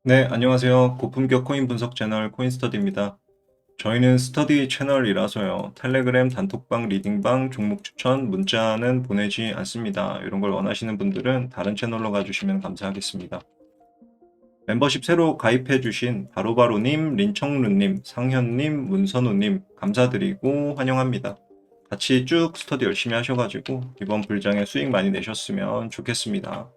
네, 안녕하세요. 고품격 코인 분석 채널 코인스터디입니다. 저희는 스터디 채널이라서요. 텔레그램 단톡방, 리딩방, 종목 추천, 문자는 보내지 않습니다. 이런 걸 원하시는 분들은 다른 채널로 가주시면 감사하겠습니다. 멤버십 새로 가입해주신 바로바로님, 린청루님, 상현님, 문선우님 감사드리고 환영합니다. 같이 쭉 스터디 열심히 하셔가지고 이번 불장에 수익 많이 내셨으면 좋겠습니다.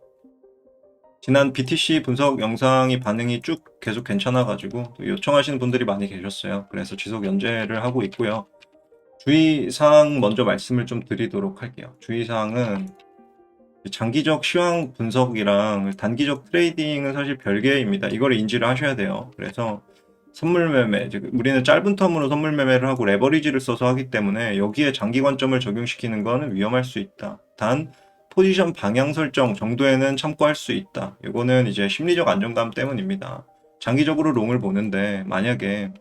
지난 BTC 분석 영상이 반응이 쭉 계속 괜찮아가지고 요청하시는 분들이 많이 계셨어요. 그래서 지속 연재를 하고 있고요. 주의사항 먼저 말씀을 좀 드리도록 할게요. 주의사항은 장기적 시황 분석이랑 단기적 트레이딩은 사실 별개입니다. 이걸 인지를 하셔야 돼요. 그래서 선물 매매, 우리는 짧은 텀으로 선물 매매를 하고 레버리지를 써서 하기 때문에 여기에 장기 관점을 적용시키는 것은 위험할 수 있다. 단 포지션 방향 설정 정도에는 참고할 수 있다. 이거는 이제 심리적 안정감 때문입니다. 장기적으로 롱을 보는데 만약에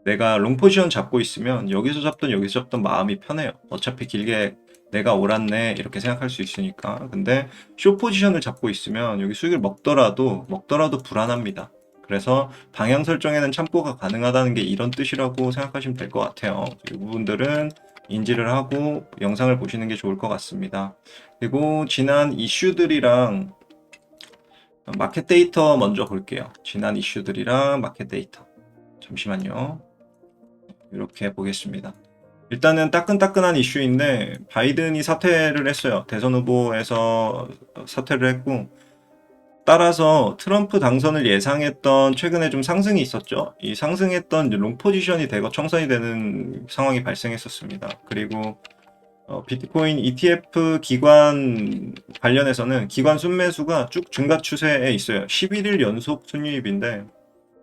내가 롱 포지션 잡고 있으면 여기서 잡던 여기서 잡던 마음이 편해요. 어차피 길게 내가 옳았네 이렇게 생각할 수 있으니까. 근데 숏 포지션을 잡고 있으면 여기 수익을 먹더라도 불안합니다. 그래서 방향 설정에는 참고가 가능하다는 게 이런 뜻이라고 생각하시면 될 것 같아요. 이 부분들은 인지를 하고 영상을 보시는 게 좋을 것 같습니다. 그리고 지난 이슈들이랑 마켓 데이터 먼저 볼게요. 지난 이슈들이랑 마켓 데이터. 잠시만요. 이렇게 보겠습니다. 일단은 따끈따끈한 이슈인데 바이든이 사퇴를 했어요. 대선 후보에서 사퇴를 했고 따라서 트럼프 당선을 예상했던 최근에 좀 상승이 있었죠. 이 상승했던 롱 포지션이 대거 청산이 되는 상황이 발생했었습니다. 그리고 비트코인 ETF 기관 관련해서는 기관 순매수가 쭉 증가 추세에 있어요. 11일 연속 순유입인데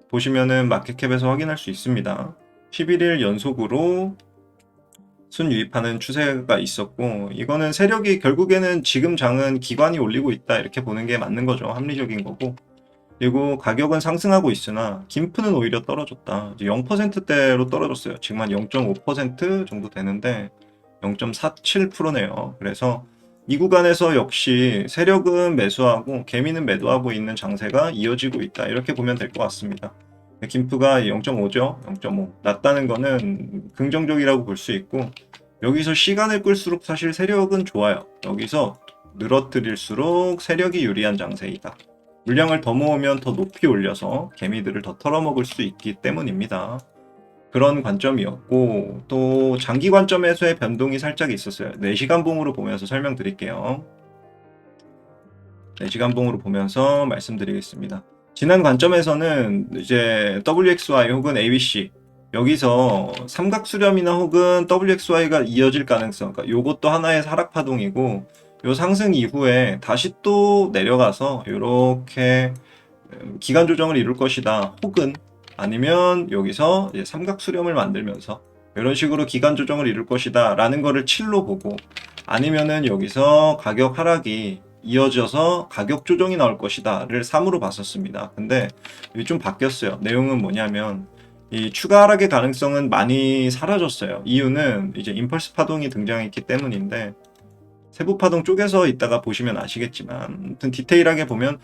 보시면은 마켓캡에서 확인할 수 있습니다. 11일 연속으로 순유입하는 추세가 있었고 이거는 세력이 결국에는 지금 장은 기관이 올리고 있다 이렇게 보는 게 맞는 거죠. 합리적인 거고. 그리고 가격은 상승하고 있으나 김프는 오히려 떨어졌다. 이제 0%대로 떨어졌어요. 지금 한 0.5% 정도 되는데 0.47%네요. 그래서 이 구간에서 역시 세력은 매수하고 개미는 매도하고 있는 장세가 이어지고 있다. 이렇게 보면 될 것 같습니다. 김프가 0.5죠. 0.5. 낮다는 거는 긍정적이라고 볼 수 있고 여기서 시간을 끌수록 사실 세력은 좋아요. 여기서 늘어뜨릴수록 세력이 유리한 장세이다. 물량을 더 모으면 더 높이 올려서 개미들을 더 털어먹을 수 있기 때문입니다. 그런 관점이었고 또 장기 관점에서의 변동이 살짝 있었어요. 4시간 봉으로 보면서 설명드릴게요. 4시간 봉으로 보면서 말씀드리겠습니다. 지난 관점에서는 이제 WXY 혹은 ABC 여기서 삼각 수렴이나 혹은 WXY가 이어질 가능성, 그러니까 요것도 하나의 하락 파동이고 요 상승 이후에 다시 또 내려가서 이렇게 기간 조정을 이룰 것이다. 혹은 아니면 여기서 이제 삼각 수렴을 만들면서 이런 식으로 기간 조정을 이룰 것이다 라는 거를 7로 보고 아니면은 여기서 가격 하락이 이어져서 가격 조정이 나올 것이다를 3으로 봤었습니다. 근데 이게 좀 바뀌었어요. 내용은 뭐냐면 이 추가 하락의 가능성은 많이 사라졌어요. 이유는 이제 임펄스 파동이 등장했기 때문인데 세부 파동 쪼개서 이따가 보시면 아시겠지만 아무튼 디테일하게 보면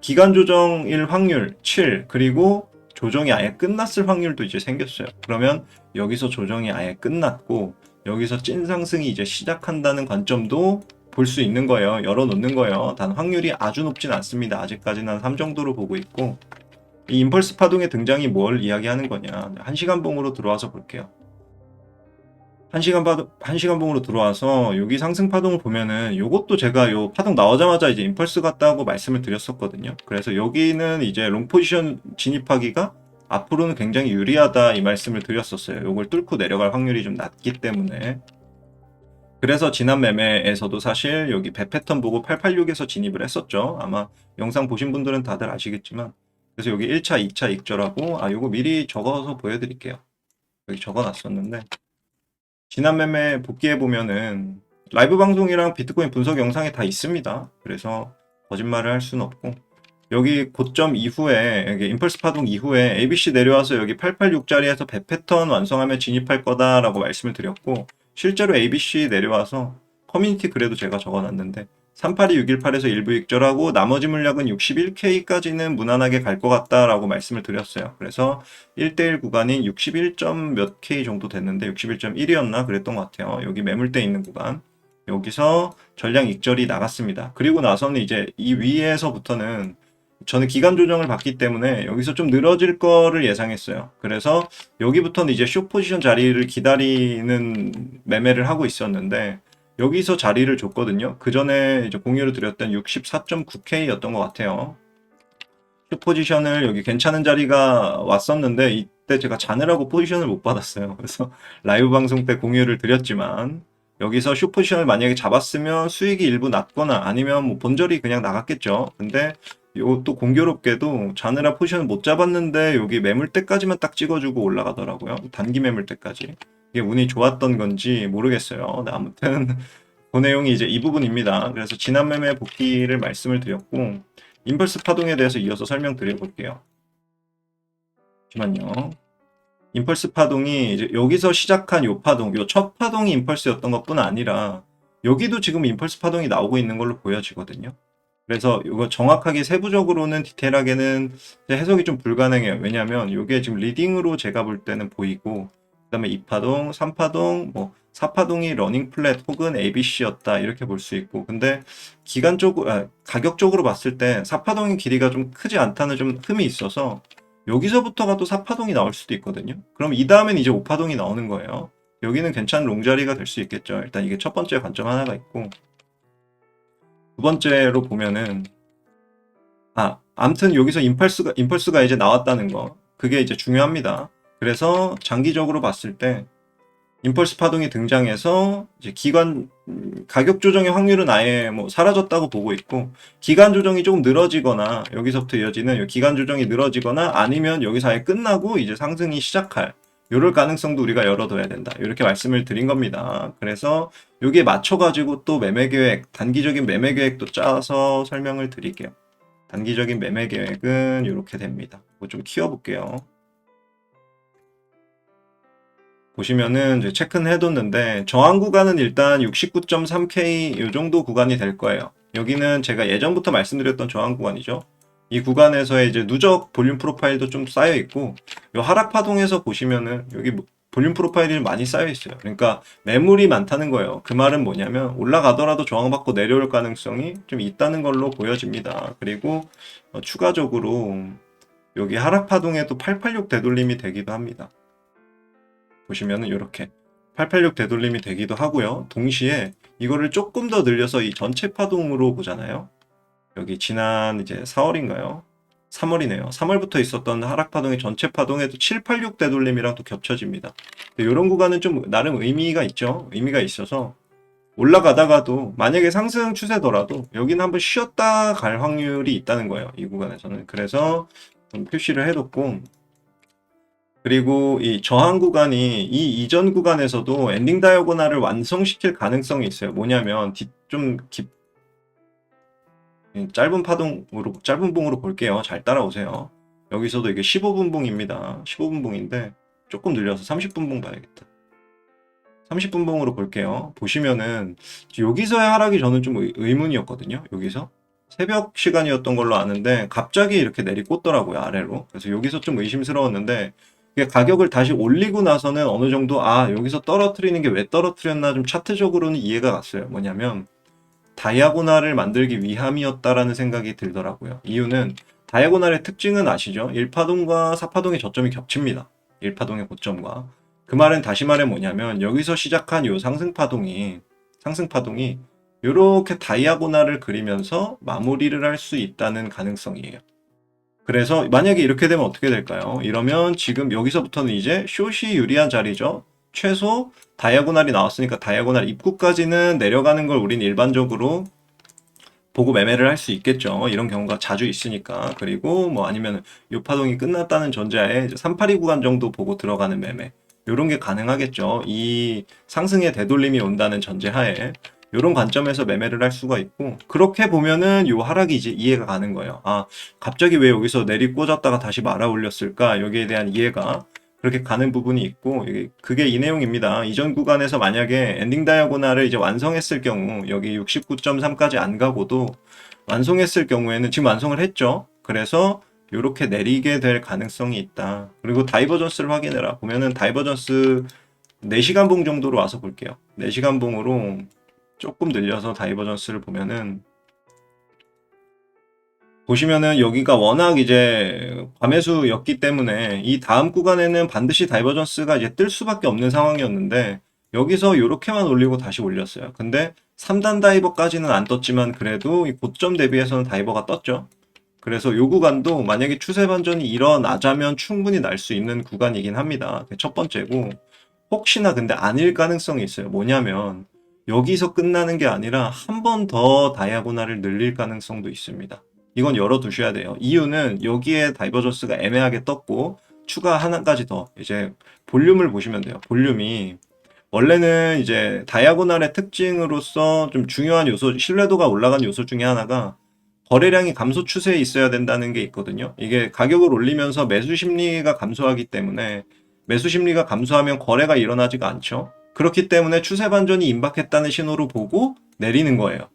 기간 조정일 확률 7 그리고 조정이 아예 끝났을 확률도 이제 생겼어요. 그러면 여기서 조정이 아예 끝났고 여기서 찐 상승이 이제 시작한다는 관점도 볼 수 있는 거예요. 열어놓는 거예요. 단 확률이 아주 높진 않습니다. 아직까지는 한 3 정도로 보고 있고 이 임펄스 파동의 등장이 뭘 이야기하는 거냐. 1시간 봉으로 들어와서 볼게요. 1시간 봉으로 들어와서 여기 상승 파동을 보면은 요것도 제가 요 파동 나오자마자 이제 임펄스 같다고 말씀을 드렸었거든요. 그래서 여기는 이제 롱 포지션 진입하기가 앞으로는 굉장히 유리하다 이 말씀을 드렸었어요. 요걸 뚫고 내려갈 확률이 좀 낮기 때문에. 그래서 지난 매매에서도 사실 여기 배 패턴 보고 886에서 진입을 했었죠. 아마 영상 보신 분들은 다들 아시겠지만. 그래서 여기 1차, 2차 익절하고 요거 미리 적어서 보여드릴게요. 여기 적어놨었는데 지난 매매 복귀해 보면은 라이브 방송이랑 비트코인 분석 영상에 다 있습니다. 그래서 거짓말을 할 수는 없고 여기 고점 이후에 여기 임펄스 파동 이후에 ABC 내려와서 여기 886짜리에서 배 패턴 완성하면 진입할 거다라고 말씀을 드렸고 실제로 ABC 내려와서 커뮤니티 글에도 제가 적어놨는데 382, 618에서 일부 익절하고 나머지 물량은 61K까지는 무난하게 갈 것 같다라고 말씀을 드렸어요. 그래서 1대1 구간인 61점 몇 K 정도 됐는데 61.1이었나 그랬던 것 같아요. 여기 매물대 있는 구간. 여기서 전량 익절이 나갔습니다. 그리고 나서는 이제 이 위에서부터는 저는 기간 조정을 받기 때문에 여기서 좀 늘어질 거를 예상했어요. 그래서 여기부터는 이제 숏 포지션 자리를 기다리는 매매를 하고 있었는데 여기서 자리를 줬거든요. 그 전에 이제 공유를 드렸던 64.9K였던 것 같아요. 숏 포지션을 여기 괜찮은 자리가 왔었는데 이때 제가 자느라고 포지션을 못 받았어요. 그래서 라이브 방송 때 공유를 드렸지만 여기서 숏 포지션을 만약에 잡았으면 수익이 일부 났거나 아니면 뭐 본절이 그냥 나갔겠죠. 근데 요 또 공교롭게도 자느라 포지션을 못 잡았는데 여기 매물대까지만 딱 찍어주고 올라가더라고요. 단기 매물대까지. 이게 운이 좋았던 건지 모르겠어요. 네, 아무튼 그 내용이 이제 이 부분입니다. 그래서 지난 매매 복귀를 말씀을 드렸고 임펄스 파동에 대해서 이어서 설명드려 볼게요. 잠시만요. 임펄스 파동이 이제 여기서 시작한 요 파동, 요 첫 파동이 임펄스였던 것뿐 아니라 여기도 지금 임펄스 파동이 나오고 있는 걸로 보여지거든요. 그래서 이거 정확하게 세부적으로는 디테일하게는 해석이 좀 불가능해요. 왜냐하면 이게 지금 리딩으로 제가 볼 때는 보이고 그다음에 2파동, 3파동, 뭐 4파동이 러닝 플랫 혹은 ABC였다 이렇게 볼 수 있고 근데 기간적으로 가격적으로 봤을 때 4파동의 길이가 좀 크지 않다는 좀 흠이 있어서 여기서부터가 또 4파동이 나올 수도 있거든요. 그럼 이 다음엔 이제 5파동이 나오는 거예요. 여기는 괜찮은 롱자리가 될 수 있겠죠. 일단 이게 첫 번째 관점 하나가 있고 두 번째로 보면은 아무튼 여기서 임펄스가 이제 나왔다는 거 그게 이제 중요합니다. 그래서 장기적으로 봤을 때 임펄스 파동이 등장해서 이제 가격 조정의 확률은 아예 뭐 사라졌다고 보고 있고 기간 조정이 조금 늘어지거나 여기서부터 이어지는 기간 조정이 늘어지거나 아니면 여기서 아예 끝나고 이제 상승이 시작할 요럴 가능성도 우리가 열어둬야 된다. 이렇게 말씀을 드린 겁니다. 그래서 여기에 맞춰가지고 또 매매 계획, 단기적인 매매 계획도 짜서 설명을 드릴게요. 단기적인 매매 계획은 이렇게 됩니다. 이거 좀 키워볼게요. 보시면은 이제 체크는 해뒀는데 저항 구간은 일단 69.3K 이 정도 구간이 될 거예요. 여기는 제가 예전부터 말씀드렸던 저항 구간이죠. 이 구간에서의 이제 누적 볼륨 프로파일도 좀 쌓여 있고 이 하락 파동에서 보시면은 여기 볼륨 프로파일이 많이 쌓여 있어요. 그러니까 매물이 많다는 거예요. 그 말은 뭐냐면 올라가더라도 저항받고 내려올 가능성이 좀 있다는 걸로 보여집니다. 그리고 추가적으로 여기 하락 파동에도 886 되돌림이 되기도 합니다. 보시면은 이렇게 886 되돌림이 되기도 하고요. 동시에 이거를 조금 더 늘려서 이 전체 파동으로 보잖아요. 여기 지난 이제 4월인가요? 3월이네요. 3월부터 있었던 하락 파동의 전체 파동에도 786 되돌림이랑 또 겹쳐집니다. 이런 구간은 좀 나름 의미가 있죠. 의미가 있어서 올라가다가도 만약에 상승 추세더라도 여기는 한번 쉬었다 갈 확률이 있다는 거예요. 이 구간에서는. 그래서 좀 표시를 해뒀고 그리고 이 저항 구간이 이 이전 구간에서도 엔딩 다이아고날을 완성시킬 가능성이 있어요. 뭐냐면 짧은 파동으로 짧은 봉으로 볼게요. 잘 따라오세요. 여기서도 이게 15분 봉입니다. 15분 봉인데 조금 늘려서 30분 봉 봐야겠다. 30분 봉으로 볼게요. 보시면은 여기서의 하락이 저는 좀 의문이었거든요. 여기서 새벽 시간이었던 걸로 아는데 갑자기 이렇게 내리꽂더라고요. 아래로. 그래서 여기서 좀 의심스러웠는데 이게 가격을 다시 올리고 나서는 어느 정도 여기서 떨어뜨리는 게 왜 떨어뜨렸나 좀 차트적으로는 이해가 갔어요. 뭐냐면 다이아고날을 만들기 위함이었다라는 생각이 들더라고요. 이유는 다이아고날의 특징은 아시죠? 1파동과 4파동의 저점이 겹칩니다. 1파동의 고점과. 그 말은 다시 말해 뭐냐면 여기서 시작한 요 상승파동이 이렇게 다이아고날을 그리면서 마무리를 할 수 있다는 가능성이에요. 그래서 만약에 이렇게 되면 어떻게 될까요? 이러면 지금 여기서부터는 이제 숏이 유리한 자리죠. 최소 다이아고날이 나왔으니까 다이아고날 입구까지는 내려가는 걸 우린 일반적으로 보고 매매를 할 수 있겠죠. 이런 경우가 자주 있으니까. 그리고 뭐 아니면 요 파동이 끝났다는 전제하에 382 구간 정도 보고 들어가는 매매. 요런 게 가능하겠죠. 이 상승의 되돌림이 온다는 전제하에 요런 관점에서 매매를 할 수가 있고 그렇게 보면은 요 하락이 이제 이해가 가는 거예요. 갑자기 왜 여기서 내리 꽂았다가 다시 말아 올렸을까? 여기에 대한 이해가 그렇게 가는 부분이 있고, 그게 이 내용입니다. 이전 구간에서 만약에 엔딩 다이아고날을 이제 완성했을 경우, 여기 69.3까지 안 가고도 완성했을 경우에는 지금 완성을 했죠. 그래서 이렇게 내리게 될 가능성이 있다. 그리고 다이버전스를 확인해라. 보면은 다이버전스 4시간 봉 정도로 와서 볼게요. 4시간 봉으로 조금 늘려서 다이버전스를 보시면은 여기가 워낙 이제 과매수였기 때문에 이 다음 구간에는 반드시 다이버전스가 이제 뜰 수밖에 없는 상황이었는데, 여기서 이렇게만 올리고 다시 올렸어요. 근데 3단 다이버까지는 안 떴지만 그래도 이 고점 대비해서는 다이버가 떴죠. 그래서 요 구간도 만약에 추세 반전이 일어나자면 충분히 날 수 있는 구간이긴 합니다. 그게 첫 번째고, 혹시나 근데 아닐 가능성이 있어요. 뭐냐면 여기서 끝나는 게 아니라 한 번 더 다이아고날을 늘릴 가능성도 있습니다. 이건 열어두셔야 돼요. 이유는 여기에 다이버전스가 애매하게 떴고, 추가 하나까지 더 이제 볼륨을 보시면 돼요. 볼륨이 원래는 이제 다이아고날의 특징으로서 좀 중요한 요소, 신뢰도가 올라간 요소 중에 하나가 거래량이 감소 추세에 있어야 된다는 게 있거든요. 이게 가격을 올리면서 매수 심리가 감소하기 때문에, 매수 심리가 감소하면 거래가 일어나지가 않죠. 그렇기 때문에 추세 반전이 임박했다는 신호로 보고 내리는 거예요.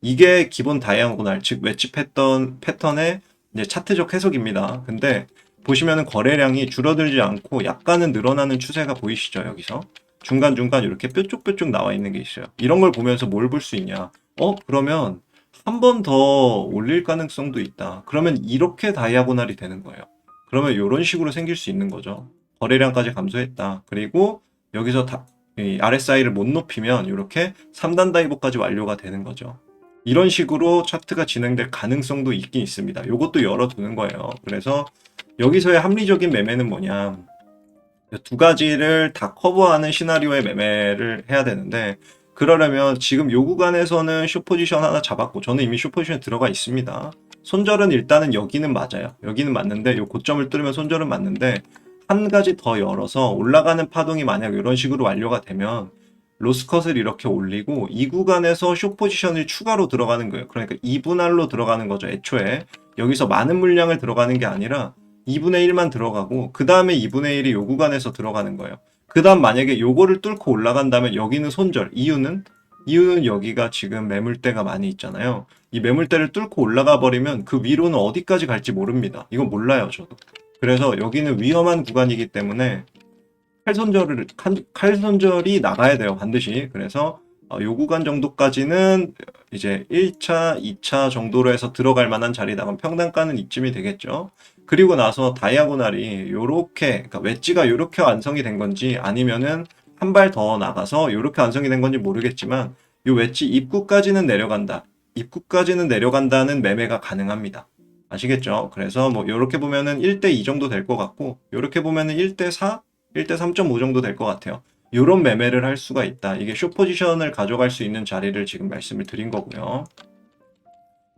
이게 기본 다이아고날, 즉 웨지 패턴의 이제 차트적 해석입니다. 근데 보시면은 거래량이 줄어들지 않고 약간은 늘어나는 추세가 보이시죠? 여기서 중간중간 이렇게 뾰족뾰족 나와 있는 게 있어요. 이런 걸 보면서 뭘 볼 수 있냐? 그러면 한 번 더 올릴 가능성도 있다. 그러면 이렇게 다이아고날이 되는 거예요. 그러면 이런 식으로 생길 수 있는 거죠. 거래량까지 감소했다. 그리고 여기서 이 RSI를 못 높이면 이렇게 3단 다이버까지 완료가 되는 거죠. 이런 식으로 차트가 진행될 가능성도 있긴 있습니다. 이것도 열어두는 거예요. 그래서 여기서의 합리적인 매매는 뭐냐? 두 가지를 다 커버하는 시나리오의 매매를 해야 되는데, 그러려면 지금 요 구간에서는 숏 포지션 하나 잡았고, 저는 이미 숏 포지션에 들어가 있습니다. 손절은 일단은 여기는 맞아요. 여기는 맞는데, 요 고점을 뚫으면 손절은 맞는데, 한 가지 더 열어서 올라가는 파동이 만약 이런 식으로 완료가 되면 로스컷을 이렇게 올리고 이 구간에서 숏 포지션을 추가로 들어가는 거예요. 그러니까 2분할로 들어가는 거죠. 애초에 여기서 많은 물량을 들어가는 게 아니라 2분의 1만 들어가고, 그 다음에 2분의 1이 요 구간에서 들어가는 거예요. 그 다음 만약에 요거를 뚫고 올라간다면 여기는 손절. 이유는 여기가 지금 매물대가 많이 있잖아요. 이 매물대를 뚫고 올라가 버리면 그 위로는 어디까지 갈지 모릅니다. 이건 몰라요, 저도. 그래서 여기는 위험한 구간이기 때문에 칼손절이 나가야 돼요, 반드시. 그래서 요 구간 정도까지는 이제 1차, 2차 정도로 해서 들어갈 만한 자리다가 평단가는 이쯤이 되겠죠. 그리고 나서 다이아고날이 요렇게, 그러니까 웨지가 요렇게 완성이 된 건지 아니면은 한 발 더 나가서 요렇게 완성이 된 건지 모르겠지만, 요 웨지 입구까지는 내려간다. 입구까지는 내려간다는 매매가 가능합니다. 아시겠죠? 그래서 뭐 요렇게 보면은 1대2 정도 될 것 같고, 요렇게 보면은 1대4, 1대 3.5 정도 될 것 같아요. 이런 매매를 할 수가 있다. 이게 숏 포지션을 가져갈 수 있는 자리를 지금 말씀을 드린 거고요.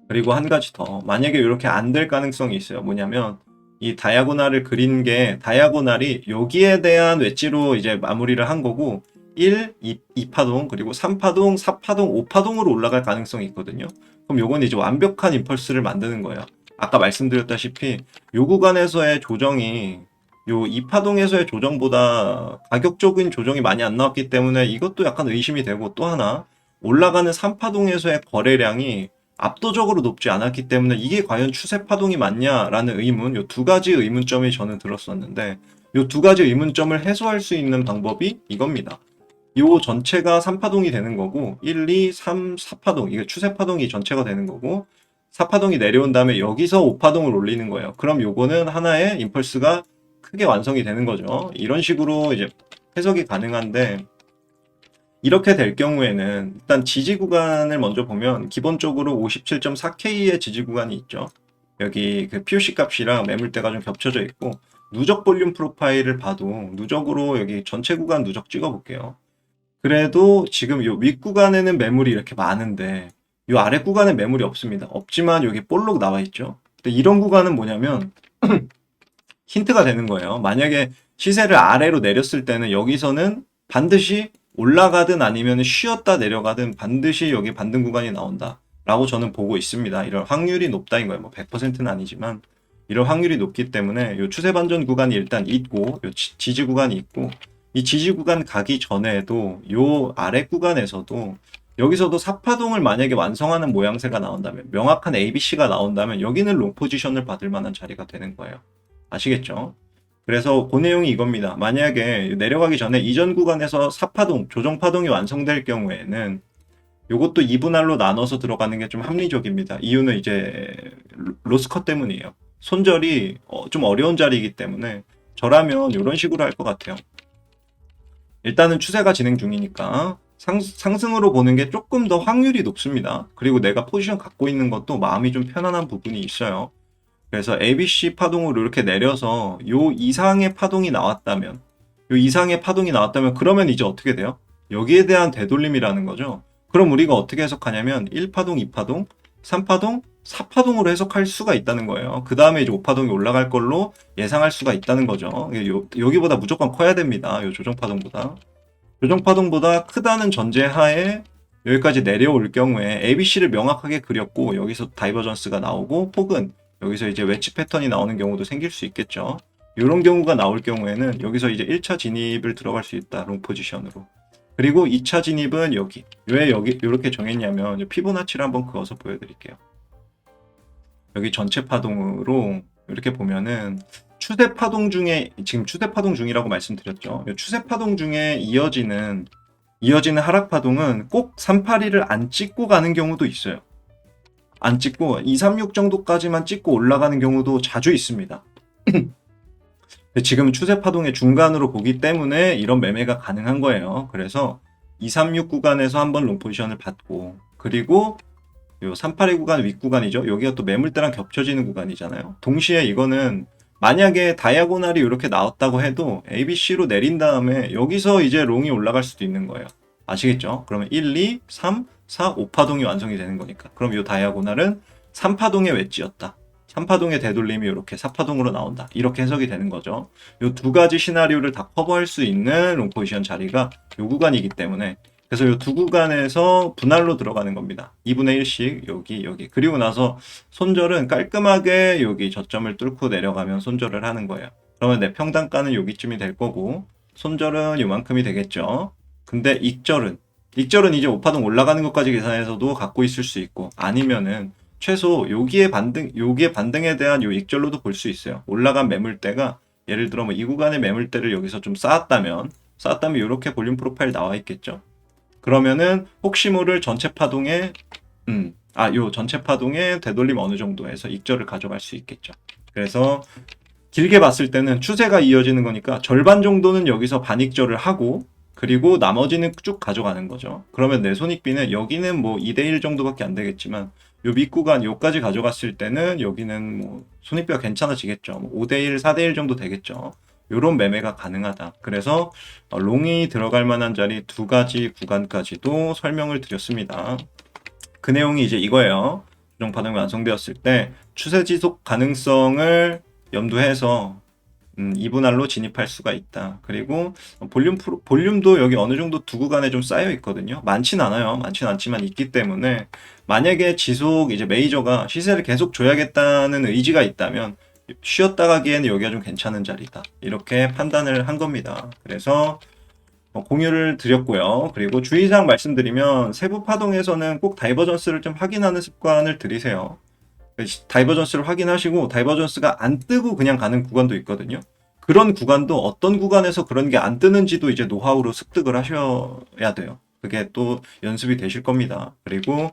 그리고 한 가지 더. 만약에 이렇게 안 될 가능성이 있어요. 뭐냐면 이 다이아고날을 그린 게, 다이아고날이 여기에 대한 웨지로 이제 마무리를 한 거고 1, 2파동, 그리고 3파동, 4파동, 5파동으로 올라갈 가능성이 있거든요. 그럼 요건 이제 완벽한 임펄스를 만드는 거예요. 아까 말씀드렸다시피 요 구간에서의 조정이 요 2파동에서의 조정보다 가격적인 조정이 많이 안 나왔기 때문에 이것도 약간 의심이 되고, 또 하나 올라가는 3파동에서의 거래량이 압도적으로 높지 않았기 때문에 이게 과연 추세 파동이 맞냐라는 의문, 요 두 가지 의문점이 저는 들었었는데, 요 두 가지 의문점을 해소할 수 있는 방법이 이겁니다. 요 전체가 3파동이 되는 거고 1, 2, 3, 4파동, 이게 추세 파동이 전체가 되는 거고, 4파동이 내려온 다음에 여기서 5파동을 올리는 거예요. 그럼 요거는 하나의 임펄스가 크게 완성이 되는 거죠. 이런 식으로 이제 해석이 가능한데, 이렇게 될 경우에는 일단 지지 구간을 먼저 보면 기본적으로 57.4K의 지지 구간이 있죠. 여기 그 POC 값이랑 매물대가 좀 겹쳐져 있고, 누적 볼륨 프로파일을 봐도 누적으로 여기 전체 구간 누적 찍어 볼게요. 그래도 지금 요 윗 구간에는 매물이 이렇게 많은데 요 아래 구간에 매물이 없습니다. 없지만 여기 볼록 나와 있죠. 근데 이런 구간은 뭐냐면 힌트가 되는 거예요. 만약에 시세를 아래로 내렸을 때는 여기서는 반드시 올라가든 아니면 쉬었다 내려가든 반드시 여기 반등 구간이 나온다 라고 저는 보고 있습니다. 이럴 확률이 높다인 거예요. 뭐 100%는 아니지만 이런 확률이 높기 때문에 요 추세 반전 구간이 일단 있고 요 지지 구간이 있고 이 지지 구간 가기 전에도 요 아래 구간에서도 여기서도 사파동을 만약에 완성하는 모양새가 나온다면 명확한 ABC가 나온다면 여기는 롱 포지션을 받을 만한 자리가 되는 거예요. 아시겠죠? 그래서 그 내용이 이겁니다. 만약에 내려가기 전에 이전 구간에서 사파동, 조정파동이 완성될 경우에는 이것도 2분할로 나눠서 들어가는 게 좀 합리적입니다. 이유는 이제 로스컷 때문이에요. 손절이 좀 어려운 자리이기 때문에 저라면 이런 식으로 할 것 같아요. 일단은 추세가 진행 중이니까 상승으로 보는 게 조금 더 확률이 높습니다. 그리고 내가 포지션 갖고 있는 것도 마음이 좀 편안한 부분이 있어요. 그래서 ABC 파동으로 이렇게 내려서 요 이상의 파동이 나왔다면 그러면 이제 어떻게 돼요? 여기에 대한 되돌림이라는 거죠. 그럼 우리가 어떻게 해석하냐면 1파동, 2파동, 3파동, 4파동으로 해석할 수가 있다는 거예요. 그 다음에 이제 5파동이 올라갈 걸로 예상할 수가 있다는 거죠. 여기보다 무조건 커야 됩니다. 요 조정파동보다. 조정파동보다 크다는 전제하에 여기까지 내려올 경우에 ABC를 명확하게 그렸고 여기서 다이버전스가 나오고 혹은 여기서 이제 웨지 패턴이 나오는 경우도 생길 수 있겠죠. 이런 경우가 나올 경우에는 여기서 이제 1차 진입을 들어갈 수 있다. 롱 포지션으로. 그리고 2차 진입은 여기. 왜 여기 이렇게 정했냐면 피보나치를 한번 그어서 보여드릴게요. 여기 전체 파동으로 이렇게 보면은 추세 파동 중에 지금 추세 파동 중이라고 말씀드렸죠. 추세 파동 중에 이어지는 하락 파동은 꼭 382를 안 찍고 가는 경우도 있어요. 안 찍고 236 정도까지만 찍고 올라가는 경우도 자주 있습니다. 지금 추세 파동의 중간으로 보기 때문에 이런 매매가 가능한 거예요. 그래서 236 구간에서 한번 롱 포지션을 받고 그리고 요 382 구간 윗구간이죠. 여기가 또 매물대랑 겹쳐지는 구간이잖아요. 동시에 이거는 만약에 다이아고날이 이렇게 나왔다고 해도 ABC로 내린 다음에 여기서 이제 롱이 올라갈 수도 있는 거예요. 아시겠죠? 그러면 1, 2, 3, 4, 5파동이 완성이 되는 거니까. 그럼 이 다이아고날은 3파동의 웨지였다. 3파동의 되돌림이 이렇게 4파동으로 나온다. 이렇게 해석이 되는 거죠. 이 두 가지 시나리오를 다 커버할 수 있는 롱 포지션 자리가 이 구간이기 때문에 그래서 이 두 구간에서 분할로 들어가는 겁니다. 2분의 1씩 여기 그리고 나서 손절은 깔끔하게 여기 저점을 뚫고 내려가면 손절을 하는 거예요. 그러면 내 평단가는 여기쯤이 될 거고 손절은 이만큼이 되겠죠. 근데 익절은 이제 5파동 올라가는 것까지 계산해서도 갖고 있을 수 있고 아니면은 최소 여기에 반등에 대한 요 익절로도 볼 수 있어요. 올라간 매물대가 예를 들어 뭐 이 구간의 매물대를 여기서 좀 쌓았다면 이렇게 볼륨 프로파일 나와 있겠죠. 그러면은 혹시 모를 전체 파동에 요 전체 파동의 되돌림 어느 정도에서 익절을 가져갈 수 있겠죠. 그래서 길게 봤을 때는 추세가 이어지는 거니까 절반 정도는 여기서 반익절을 하고 그리고 나머지는 쭉 가져가는 거죠. 그러면 내 손익비는 여기는 뭐 2대1 정도밖에 안 되겠지만 요 밑구간 요까지 가져갔을 때는 여기는 뭐 손익비가 괜찮아지겠죠. 뭐 5대1, 4대1 정도 되겠죠. 요런 매매가 가능하다. 그래서 롱이 들어갈 만한 자리 두 가지 구간까지도 설명을 드렸습니다. 그 내용이 이제 이거예요. 조정 파동이 완성되었을 때 추세 지속 가능성을 염두해서 2분할로 진입할 수가 있다. 그리고 볼륨도 여기 어느 정도 두 구간에 좀 쌓여 있거든요. 많진 않아요. 많진 않지만 있기 때문에 만약에 지속 이제 메이저가 시세를 계속 줘야겠다는 의지가 있다면 쉬었다 가기에는 여기가 좀 괜찮은 자리다. 이렇게 판단을 한 겁니다. 그래서 공유를 드렸고요. 그리고 주의사항 말씀드리면 세부 파동에서는 꼭 다이버전스를 좀 확인하는 습관을 들이세요. 다이버전스를 확인하시고 다이버전스가 안 뜨고 그냥 가는 구간도 있거든요. 그런 구간도 어떤 구간에서 그런 게 안 뜨는지도 이제 노하우로 습득을 하셔야 돼요. 그게 또 연습이 되실 겁니다. 그리고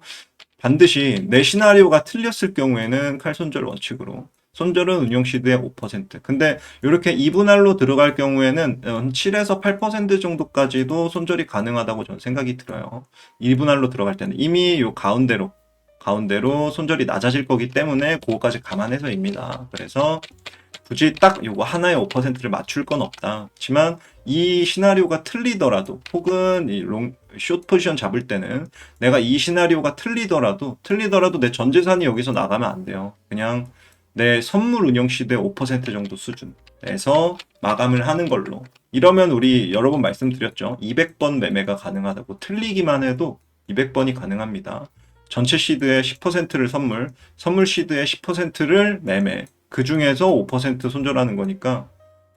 반드시 내 시나리오가 틀렸을 경우에는 칼손절 원칙으로 손절은 운용 시드의 5%. 근데 이렇게 2분할로 들어갈 경우에는 7에서 8% 정도까지도 손절이 가능하다고 저는 생각이 들어요. 2분할로 들어갈 때는 이미 요 가운데로 손절이 낮아질 거기 때문에 그거까지 감안해서입니다. 그래서 굳이 딱 요거 하나에 5%를 맞출 건 없다. 하지만 이 시나리오가 틀리더라도 혹은 이 숏 포지션 잡을 때는 내가 이 시나리오가 틀리더라도 내 전 재산이 여기서 나가면 안 돼요. 그냥 내 선물 운영 시대의 5% 정도 수준에서 마감을 하는 걸로. 이러면 우리 여러 번 말씀드렸죠. 200번 매매가 가능하다고. 틀리기만 해도 200번이 가능합니다. 전체 시드의 10%를 선물 시드의 10%를 매매. 그 중에서 5% 손절하는 거니까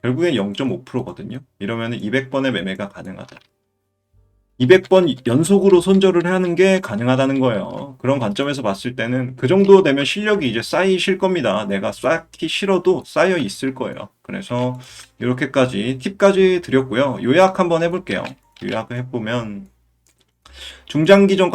결국엔 0.5%거든요. 이러면 200번의 매매가 가능하다. 200번 연속으로 손절을 하는 게 가능하다는 거예요. 그런 관점에서 봤을 때는 그 정도 되면 실력이 이제 쌓이실 겁니다. 내가 쌓기 싫어도 쌓여 있을 거예요. 그래서 이렇게까지 팁까지 드렸고요. 요약 한번 해볼게요. 요약을 해보면 중장기적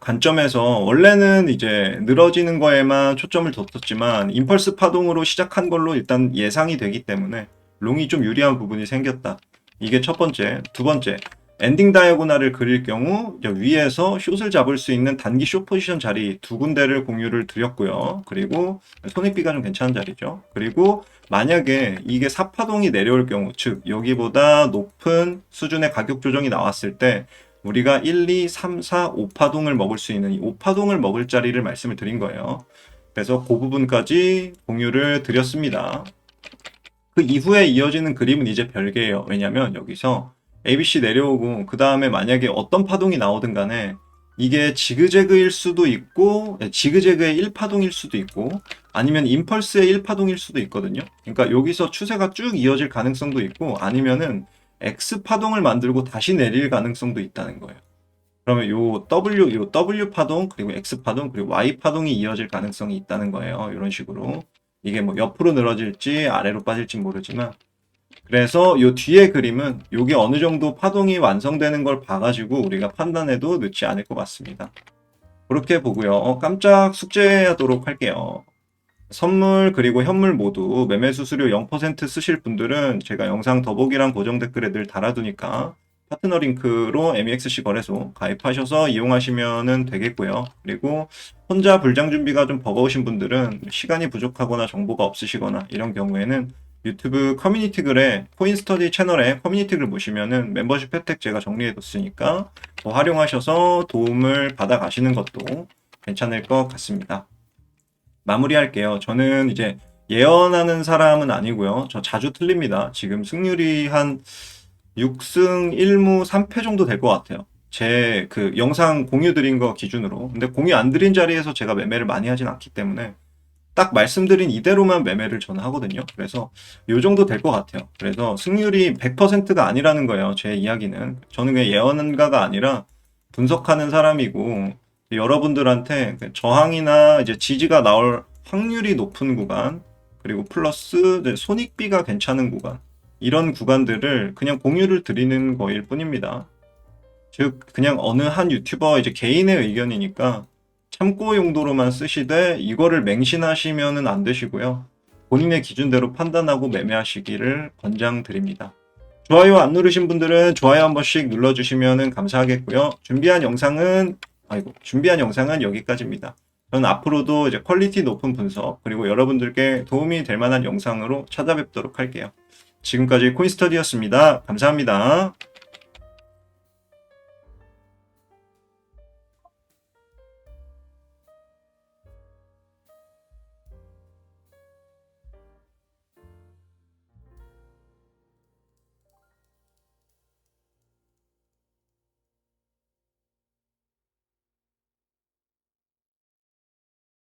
관점에서 원래는 이제 늘어지는 거에만 초점을 뒀었지만 임펄스 파동으로 시작한 걸로 일단 예상이 되기 때문에 롱이 좀 유리한 부분이 생겼다. 이게 첫 번째. 두 번째, 엔딩 다이아고날을 그릴 경우 위에서 숏을 잡을 수 있는 단기 숏 포지션 자리 두 군데를 공유를 드렸고요. 그리고 손익비가 좀 괜찮은 자리죠. 그리고 만약에 이게 4파동이 내려올 경우, 즉 여기보다 높은 수준의 가격 조정이 나왔을 때 우리가 1, 2, 3, 4, 5파동을 먹을 수 있는 이 5파동을 먹을 자리를 말씀을 드린 거예요. 그래서 그 부분까지 공유를 드렸습니다. 그 이후에 이어지는 그림은 이제 별개예요. 왜냐면 여기서 ABC 내려오고 그 다음에 만약에 어떤 파동이 나오든 간에 이게 지그재그일 수도 있고 지그재그의 1파동일 수도 있고 아니면 임펄스의 1파동일 수도 있거든요. 그러니까 여기서 추세가 쭉 이어질 가능성도 있고 아니면은 X파동을 만들고 다시 내릴 가능성도 있다는 거예요. 그러면 요 W 파동, 그리고 X 파동, 그리고 Y 파동이 이어질 가능성이 있다는 거예요. 이런 식으로. 이게 뭐 옆으로 늘어질지 아래로 빠질지 모르지만. 그래서 요 뒤에 그림은 요게 어느 정도 파동이 완성되는 걸 봐가지고 우리가 판단해도 늦지 않을 것 같습니다. 그렇게 보고요. 깜짝 숙제하도록 할게요. 선물 그리고 현물 모두 매매 수수료 0% 쓰실 분들은 제가 영상 더보기랑 고정 댓글에 늘 달아두니까 파트너 링크로 MEXC 거래소 가입하셔서 이용하시면 되겠고요. 그리고 혼자 불장 준비가 좀 버거우신 분들은 시간이 부족하거나 정보가 없으시거나 이런 경우에는 유튜브 커뮤니티 글에 코인스터디 채널에 커뮤니티 글 보시면은 멤버십 혜택 제가 정리해뒀으니까 더 활용하셔서 도움을 받아 가시는 것도 괜찮을 것 같습니다. 마무리할게요. 저는 이제 예언하는 사람은 아니고요. 저 자주 틀립니다. 지금 승률이 한 6승 1무 3패 정도 될 것 같아요. 제 그 영상 공유 드린 거 기준으로. 근데 공유 안 드린 자리에서 제가 매매를 많이 하진 않기 때문에 딱 말씀드린 이대로만 매매를 저는 하거든요. 그래서 요 정도 될 것 같아요. 그래서 승률이 100%가 아니라는 거예요. 제 이야기는. 저는 그냥 예언가가 아니라 분석하는 사람이고 여러분들한테 저항이나 이제 지지가 나올 확률이 높은 구간 그리고 플러스 손익비가 괜찮은 구간 이런 구간들을 그냥 공유를 드리는 거일 뿐입니다. 즉 그냥 어느 한 유튜버 이제 개인의 의견이니까 참고 용도로만 쓰시되 이거를 맹신하시면은 안 되시고요. 본인의 기준대로 판단하고 매매하시기를 권장드립니다. 좋아요 안 누르신 분들은 좋아요 한 번씩 눌러주시면 감사하겠고요. 준비한 영상은 여기까지입니다. 저는 앞으로도 이제 퀄리티 높은 분석 그리고 여러분들께 도움이 될 만한 영상으로 찾아뵙도록 할게요. 지금까지 코인스터디였습니다. 감사합니다.